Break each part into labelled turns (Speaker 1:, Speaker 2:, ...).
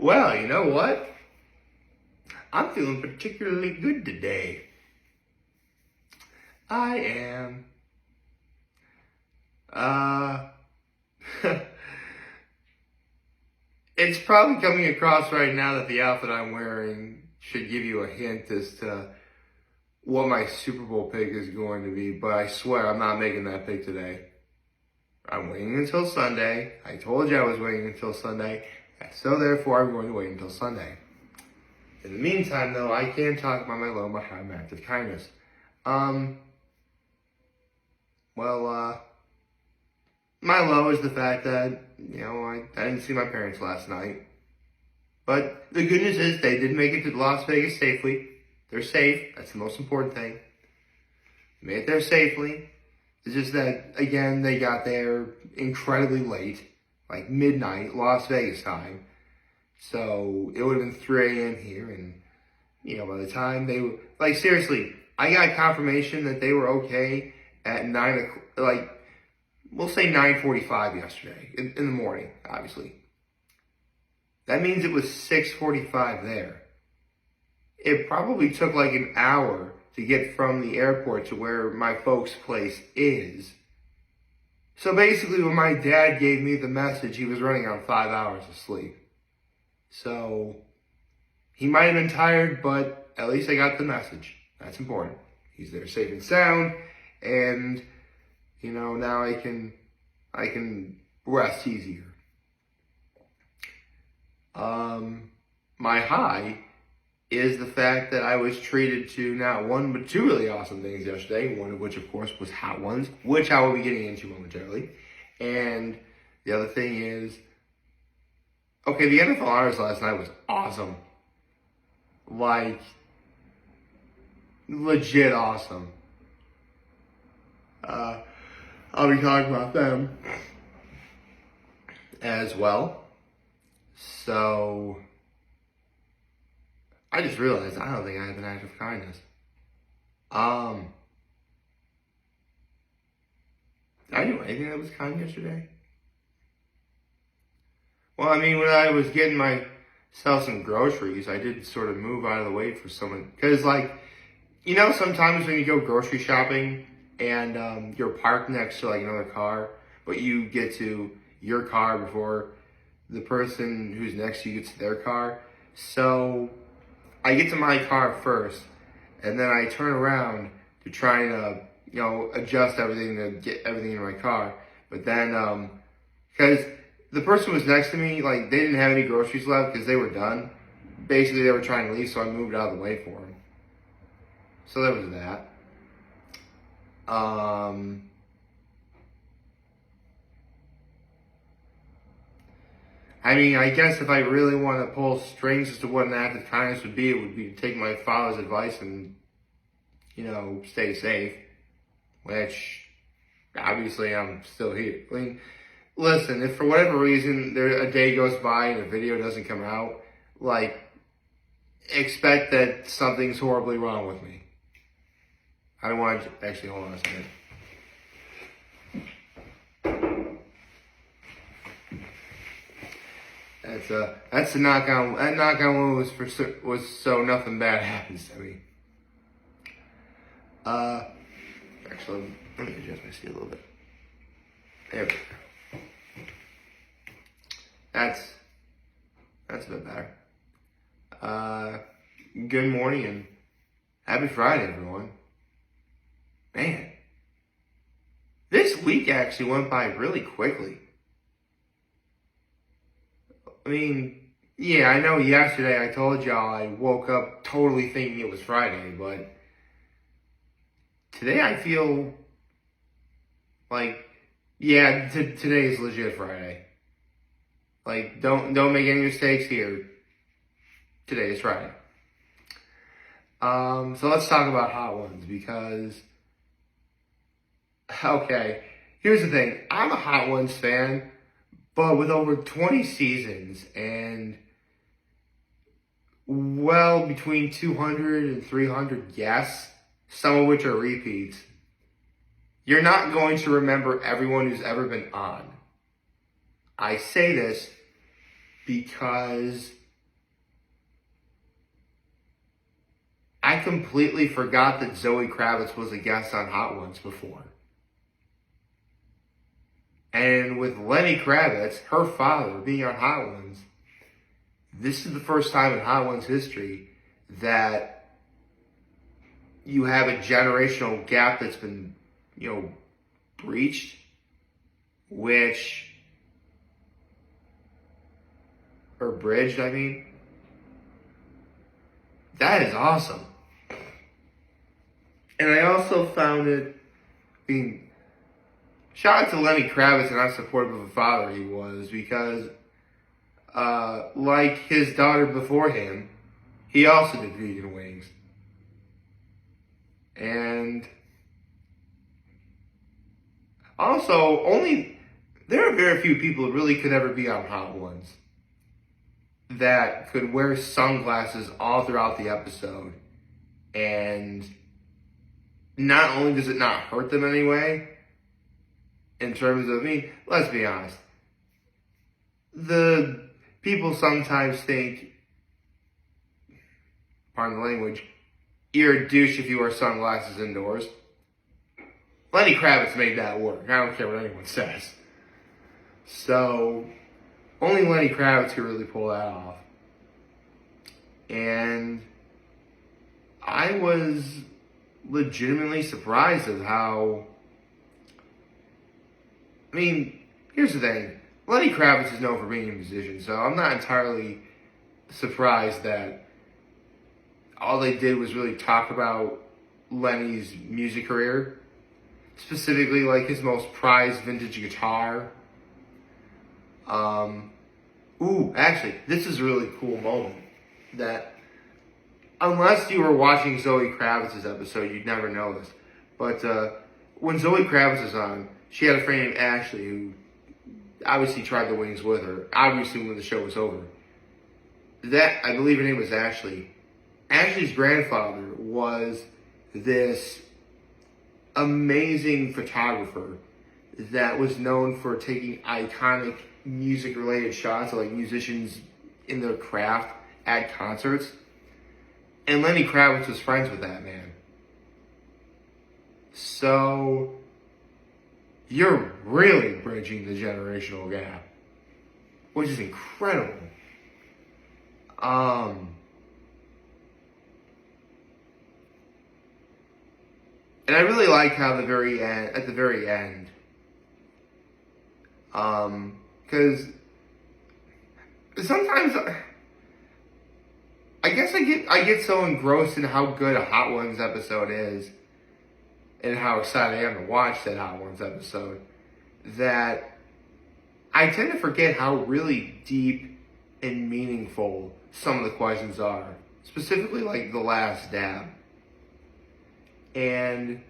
Speaker 1: Well, you know what? I'm feeling particularly good today. I am. Uh, it's probably coming across right now that the outfit I'm wearing should give you a hint as to what my Super Bowl pick is going to be, but I swear I'm not making that pick today. I'm waiting until Sunday. I told you I was waiting until Sunday, so therefore I'm going to wait until Sunday. In the meantime, though, I can talk about my low, my high, my act of kindness. My low is the fact that, I didn't see my parents last night. But the good news is they did make it to Las Vegas safely. They're safe. That's the most important thing. They made it there safely. It's just that, again, they got there incredibly late, like midnight, Las Vegas time. So it would have been 3 a.m. here, and, by the time they were, seriously, I got confirmation that they were okay at 9 o'clock, we'll say 9:45 yesterday, in the morning, obviously. That means it was 6:45 there. It probably took an hour to get from the airport to where my folks' place is. So basically, when my dad gave me the message, he was running on 5 hours of sleep. So he might have been tired, but at least I got the message. That's important. He's there safe and sound, and now I can rest easier. My high is the fact that I was treated to not one but two really awesome things yesterday, one of which of course was hot ones, which I will be getting into momentarily. And the other thing is, okay, the NFL Honors last night was awesome. Legit awesome. I'll be talking about them as well. So, I just realized I don't think I have an act of kindness. Did I do anything that was kind yesterday? Well, when I was getting myself some groceries, I did sort of move out of the way for someone. Because, sometimes when you go grocery shopping and you're parked next to, another car, but you get to your car before the person who's next to you gets to their car. So, I get to my car first, and then I turn around to try and, adjust everything to get everything in my car. But then, because the person who was next to me, they didn't have any groceries left because they were done. Basically, they were trying to leave, so I moved out of the way for them. So there was that. I guess if I really want to pull strings as to what an act of kindness would be, it would be to take my father's advice and, stay safe. Which, obviously, I'm still here. Listen, if for whatever reason a day goes by and a video doesn't come out, expect that something's horribly wrong with me. I don't want to, actually, hold on a second. That's a knock on wood was so nothing bad happens to me. Actually, let me adjust my seat a little bit. There we go. That's a bit better. Good morning and happy Friday, everyone. Man, this week actually went by really quickly. Yeah, I know yesterday I told y'all I woke up totally thinking it was Friday, but today I feel today is legit Friday. Don't make any mistakes here. Today is Friday. So let's talk about hot ones because, okay, here's the thing. I'm a Hot Ones fan, but with over 20 seasons and between 200 and 300 guests, some of which are repeats, you're not going to remember everyone who's ever been on. I say this because I completely forgot that Zoe Kravitz was a guest on Hot Ones before. And with Lenny Kravitz, her father, being on Hot Ones, this is the first time in Hot Ones history that you have a generational gap that's been, breached, or bridged, I mean. That is awesome. And I also found it being, shout out to Lenny Kravitz and how supportive of a father he was, because like his daughter before him, he also did vegan wings. And also, there are very few people that really could ever be on Hot Ones that could wear sunglasses all throughout the episode. And not only does it not hurt them anyway, in terms of, let's be honest, the people sometimes think, pardon the language, you're a douche if you wear sunglasses indoors. Lenny Kravitz made that work. I don't care what anyone says. So, only Lenny Kravitz could really pull that off. And I was legitimately surprised at how... here's the thing. Lenny Kravitz is known for being a musician, so I'm not entirely surprised that all they did was really talk about Lenny's music career. Specifically, like, his most prized vintage guitar. Actually, this is a really cool moment that, unless you were watching Zoe Kravitz's episode, you'd never know this. But when Zoe Kravitz was on, she had a friend named Ashley who obviously tried the wings with her, obviously when the show was over. I believe her name was Ashley. Ashley's grandfather was this amazing photographer that was known for taking iconic music-related shots of like musicians in their craft at concerts. And Lenny Kravitz was friends with that man. So, you're really bridging the generational gap, which is incredible. And I really like how at the very end, because sometimes I guess I get so engrossed in how good a Hot Ones episode is, and how excited I am to watch that Hot Ones episode, that I tend to forget how really deep and meaningful some of the questions are. Specifically, like the last dab. And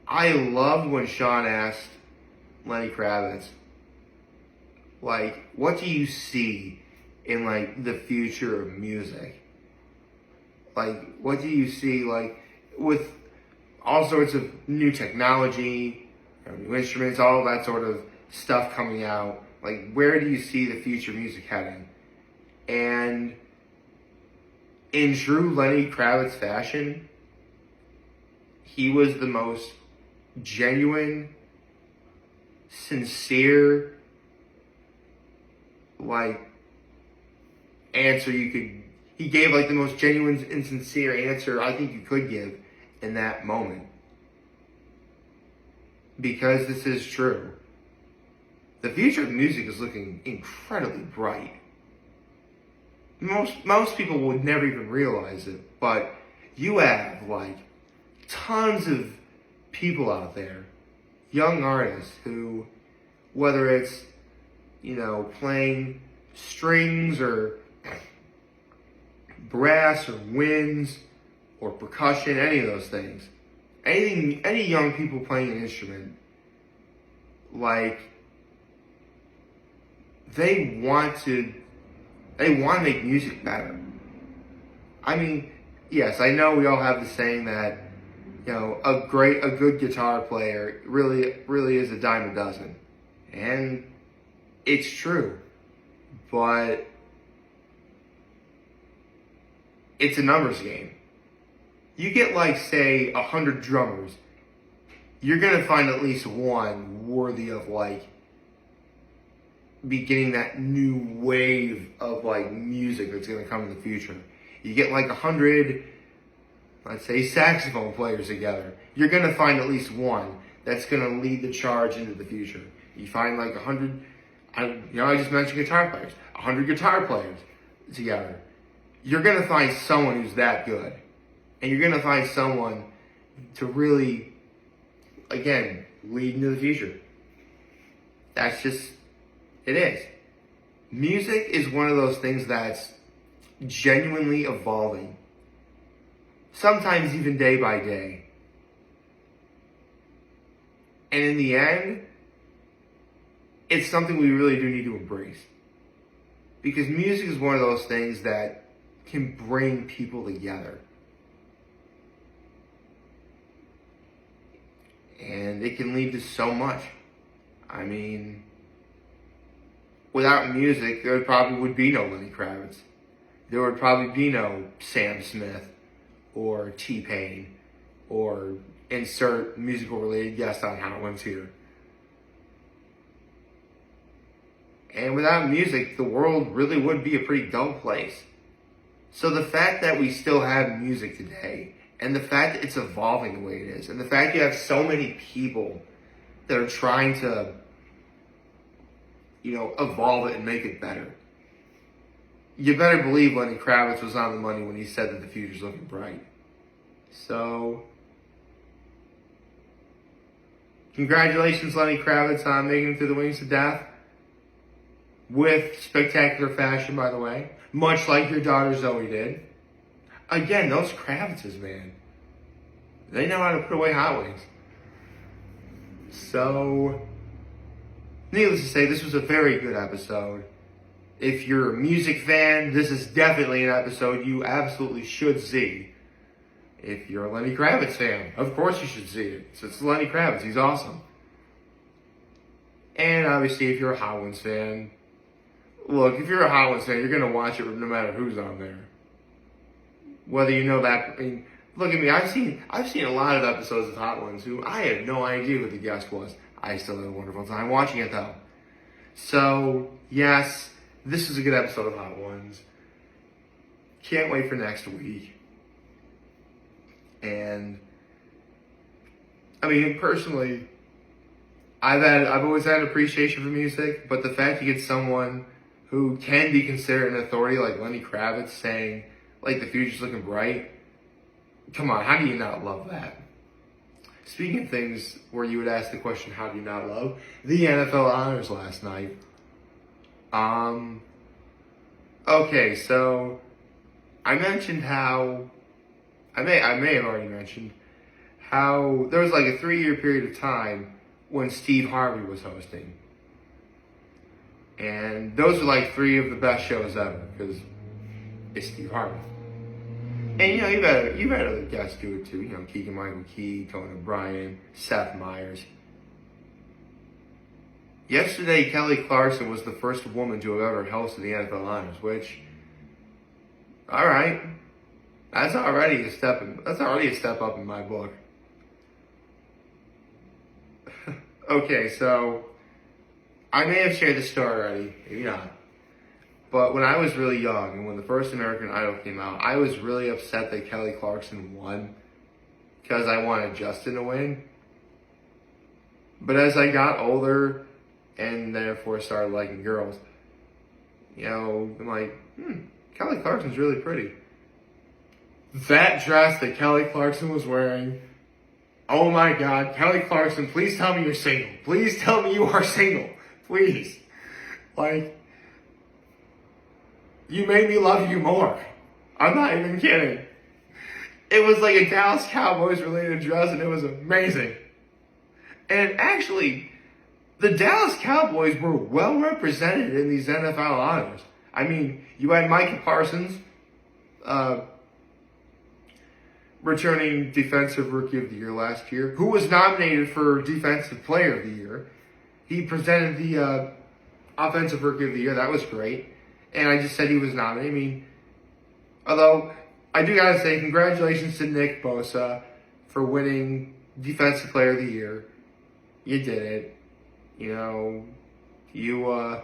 Speaker 1: I loved when Sean asked Lenny Kravitz, like, what do you see in, like, the future of music? Like, what do you see, like, with all sorts of new technology, new instruments, all that sort of stuff coming out? Like, where do you see the future of music heading? And in true Lenny Kravitz fashion, he was the most genuine, sincere, like, answer you could. He gave, like, the most genuine and sincere answer I think you could give in that moment. Because this is true. The future of music is looking incredibly bright. Most people would never even realize it, but you have, like, tons of people out there, young artists who, whether it's, playing strings or brass or winds or percussion, any of those things, any young people playing an instrument, like, they want to make music better. Yes, I know we all have the saying that, a good guitar player really is a dime a dozen. And it's true. But it's a numbers game. You get like, say, 100 drummers. You're going to find at least one worthy of like beginning that new wave of like music that's going to come in the future. You get like 100, let's say, saxophone players together. You're going to find at least one that's going to lead the charge into the future. You find like 100, I just mentioned guitar players, 100 guitar players together. You're going to find someone who's that good. And you're going to find someone to really, again, lead into the future. That's just, it is. Music is one of those things that's genuinely evolving. Sometimes even day by day. And in the end, it's something we really do need to embrace. Because music is one of those things that can bring people together. And it can lead to so much. I mean, without music, there probably would be no Lenny Kravitz. There would probably be no Sam Smith or T-Pain or insert musical related guest on Hot Ones here. And without music, the world really would be a pretty dull place. So the fact that we still have music today, and the fact that it's evolving the way it is, and the fact you have so many people that are trying to, evolve it and make it better. You better believe Lenny Kravitz was on the money when he said that the future's looking bright. So, congratulations, Lenny Kravitz, on making it through the Wings to Death. With spectacular fashion, by the way. Much like your daughter Zoe did. Again, those Kravitzes, man. They know how to put away Hot Wings. So, needless to say, this was a very good episode. If you're a music fan, this is definitely an episode you absolutely should see. If you're a Lenny Kravitz fan, of course you should see it. So it's Lenny Kravitz, he's awesome. And obviously, if you're a Hot Ones fan, look, if you're a Hot Ones fan, you're going to watch it no matter who's on there. Whether you know that, look at me, I've seen a lot of episodes of Hot Ones who I had no idea who the guest was. I still had a wonderful time watching it though. So, yes, this is a good episode of Hot Ones. Can't wait for next week. And, personally, I've always had an appreciation for music, but the fact you get someone who can be considered an authority like Lenny Kravitz saying, like, the future's looking bright, come on, how do you not love that? Speaking of things where you would ask the question, how do you not love? The NFL honors last night. Okay, so I mentioned how, I may have already mentioned how there was like a 3-year period of time when Steve Harvey was hosting. And those are like 3 of the best shows ever, because it's Steve Harvey. And you've had other guests do it too. Keegan-Michael Key, Conan O'Brien, Seth Meyers. Yesterday, Kelly Clarkson was the first woman to have ever hosted the NFL Honors, which, alright, that's already a step up in my book. Okay, so I may have shared this story already, maybe not. But when I was really young, and when the first American Idol came out, I was really upset that Kelly Clarkson won, because I wanted Justin to win. But as I got older, and therefore started liking girls, I'm like, Kelly Clarkson's really pretty. That dress that Kelly Clarkson was wearing, oh my God, Kelly Clarkson, please tell me you're single. Please tell me you are single. Please. You made me love you more. I'm not even kidding. It was like a Dallas Cowboys related dress, and it was amazing. And actually, the Dallas Cowboys were well represented in these NFL honors. You had Micah Parsons, returning Defensive Rookie of the Year last year, who was nominated for Defensive Player of the Year. He presented the Offensive Rookie of the Year. That was great. And I just said he was nominated. Although I do gotta say, congratulations to Nick Bosa for winning Defensive Player of the Year. You did it. You know, you,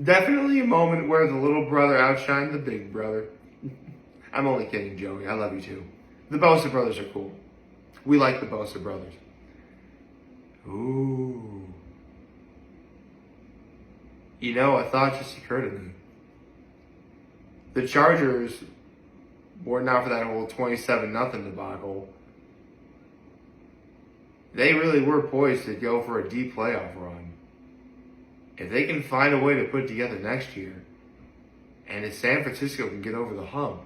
Speaker 1: definitely a moment where the little brother outshined the big brother. I'm only kidding, Joey. I love you too. The Bosa brothers are cool. We like the Bosa brothers. Ooh. You know, a thought just occurred to me. The Chargers were not for that whole 27-0 debacle. They really were poised to go for a deep playoff run. If they can find a way to put it together next year, and if San Francisco can get over the hump,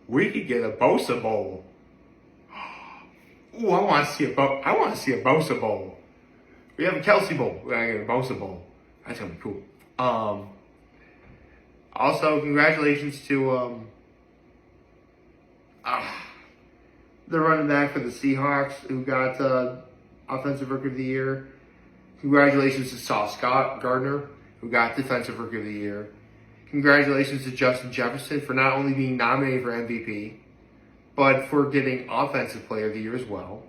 Speaker 1: we could get a Bosa Bowl. Ooh, I want to see a Bosa Bowl. We have a Kelsey Bowl. We're gonna get a Bosa Bowl. That's gonna be cool. Also, congratulations to the running back for the Seahawks who got Offensive Rookie of the Year. Congratulations to Sauce Gardner who got Defensive Rookie of the Year. Congratulations to Justin Jefferson for not only being nominated for MVP, but for getting Offensive Player of the Year as well.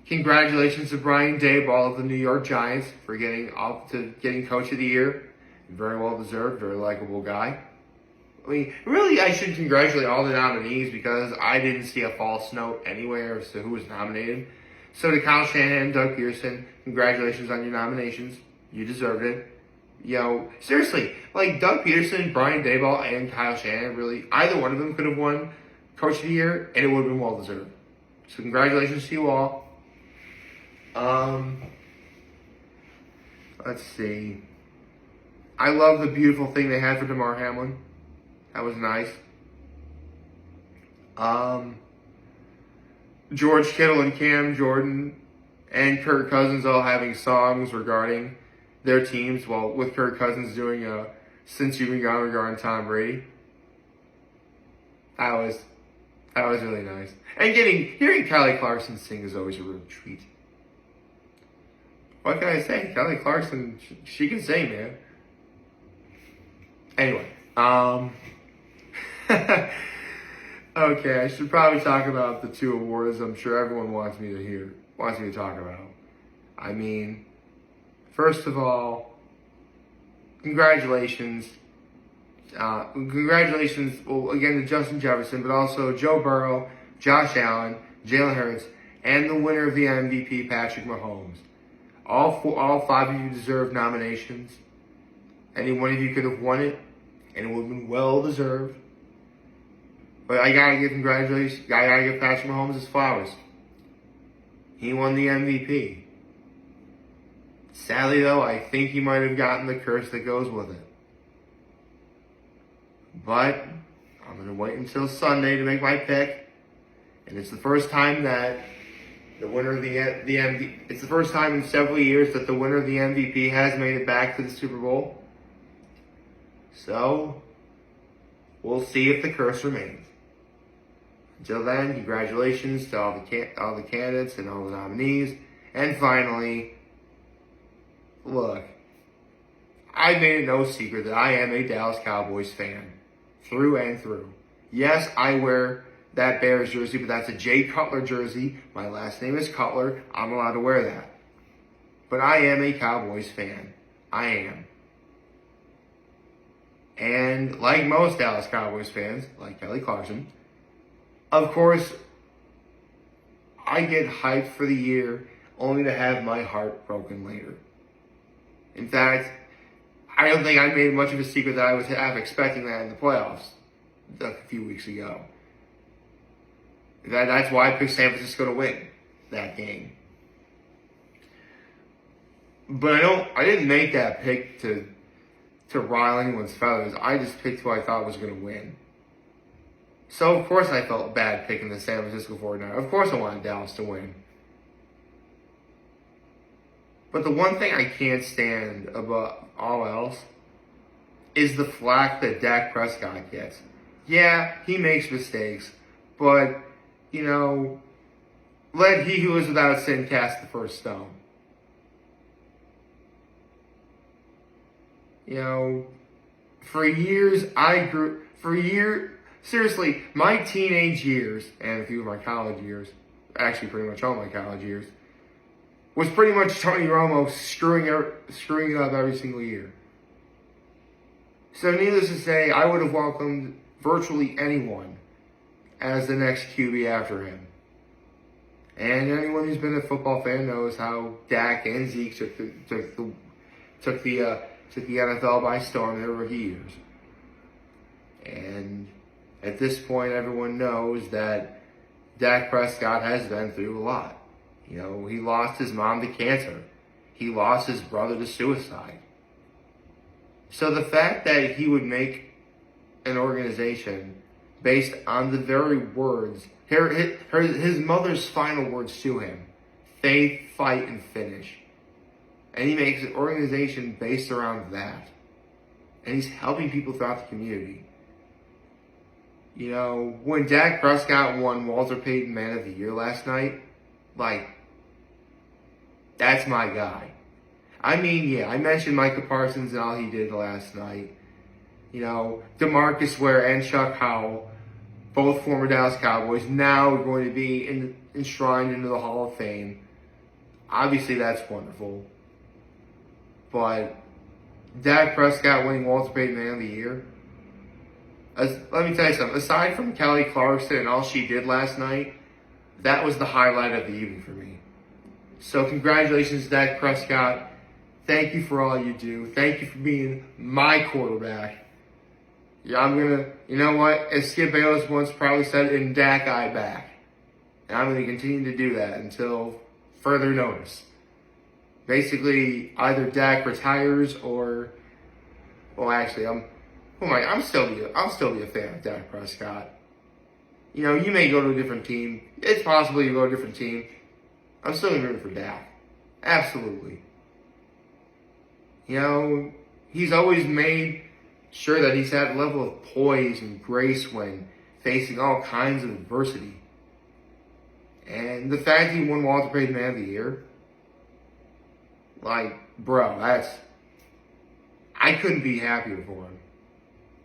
Speaker 1: Congratulations to Brian Daboll of the New York Giants for getting Coach of the Year. Very well deserved, very likable guy. I mean, really, I should congratulate all the nominees because I didn't see a false note anywhere as to who was nominated. So to Kyle Shanahan and Doug Pearson, congratulations on your nominations. You deserved it. Yo, seriously, like Doug Peterson, Brian Daboll, and Kyle Shanahan, really, either one of them could have won Coach of the Year, and it would have been well deserved. So congratulations to you all. Let's see. I love the beautiful thing they had for Damar Hamlin. That was nice. George Kittle and Cam Jordan and Kirk Cousins all having songs regarding their teams. Well, with Kirk Cousins doing a Since You've Been Gone regarding Tom Brady. That was really nice. And hearing Kelly Clarkson sing is always a real treat. What can I say? Kelly Clarkson, she can sing, man. Anyway, okay, I should probably talk about the two awards I'm sure everyone wants me to talk about. I mean, first of all, congratulations, well, again to Justin Jefferson, but also Joe Burrow, Josh Allen, Jalen Hurts, and the winner of the MVP, Patrick Mahomes. All five of you deserve nominations. Any one of you could have won it, and it would have been well deserved. But I gotta give Patrick Mahomes his flowers. He won the MVP. Sadly, though, I think he might have gotten the curse that goes with it. But I'm gonna wait until Sunday to make my pick, and it's the first time that the winner of the MVP. It's the first time in several years that the winner of the MVP has made it back to the Super Bowl. So we'll see if the curse remains. Until then, congratulations to all the candidates and all the nominees. And finally, look, I made it no secret that I am a Dallas Cowboys fan, through and through. Yes, I wear that Bears jersey, but that's a Jay Cutler jersey. My last name is Cutler. I'm allowed to wear that. But I am a Cowboys fan. I am. And like most Dallas Cowboys fans, like Kelly Clarkson, of course, I get hyped for the year only to have my heart broken later. In fact, I don't think I made much of a secret that I was half expecting that in the playoffs a few weeks ago. That's why I picked San Francisco to win that game. But I didn't make that pick to rile anyone's feathers. I just picked who I thought was going to win. So, of course, I felt bad picking the San Francisco 49ers. Of course, I wanted Dallas to win. But the one thing I can't stand above all else is the flack that Dak Prescott gets. Yeah, he makes mistakes, but, let he who is without sin cast the first stone. seriously, my teenage years, and a few of my college years, actually pretty much all my college years, was pretty much Tony Romo screwing it up every single year. So needless to say, I would have welcomed virtually anyone as the next QB after him. And anyone who's been a football fan knows how Dak and Zeke took the NFL by storm in their rookie years. And at this point, everyone knows that Dak Prescott has been through a lot. You know, he lost his mom to cancer. He lost his brother to suicide. So the fact that he would make an organization based on the very words, his mother's final words to him, faith, fight, and finish. And he makes an organization based around that. And he's helping people throughout the community. You know, when Dak Prescott won Walter Payton Man of the Year last night, that's my guy. I mean, yeah, I mentioned Micah Parsons and all he did last night. You know, DeMarcus Ware and Chuck Howell, both former Dallas Cowboys, now going to be enshrined into the Hall of Fame. Obviously, that's wonderful. But Dak Prescott winning Walter Payton Man of the Year, let me tell you something. Aside from Kelly Clarkson and all she did last night, that was the highlight of the evening for me. So congratulations, Dak Prescott. Thank you for all you do. Thank you for being my quarterback. Yeah, you know what? As Skip Bayless once probably said, in Dak I back. And I'm going to continue to do that until further notice. Basically, either Dak retires or, well, actually, I'll still be a fan of Dak Prescott. You know, you may go to a different team. It's possible you go to a different team. I'm still rooting for Dak. Absolutely. You know, he's always made sure that he's had a level of poise and grace when facing all kinds of adversity. And the fact he won Walter Payton Man of the Year, bro, I couldn't be happier for him.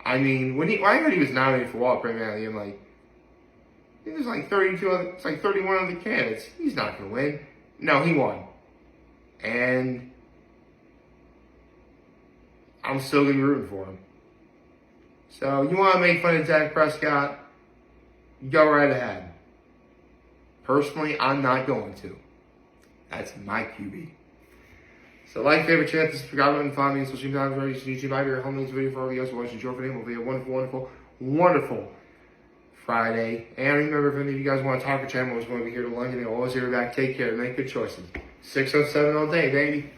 Speaker 1: I mean, when I heard he was nominated for Walter Payton Man of the Year, I'm like, there's 31 other candidates. He's not going to win. No, he won. And I'm still going to be rooting for him. So, you want to make fun of Dak Prescott? Go right ahead. Personally, I'm not going to. That's my QB. So, favorite, chat, subscribe button, follow me on social media, YouTube, I be home this video for all you guys watching. Enjoy for them. It'll be a wonderful, wonderful, wonderful Friday. And remember, if any of you guys want to talk or chat, I'm always going to be here to lunch. And always here back. Take care. Make good choices. 607 all day, baby.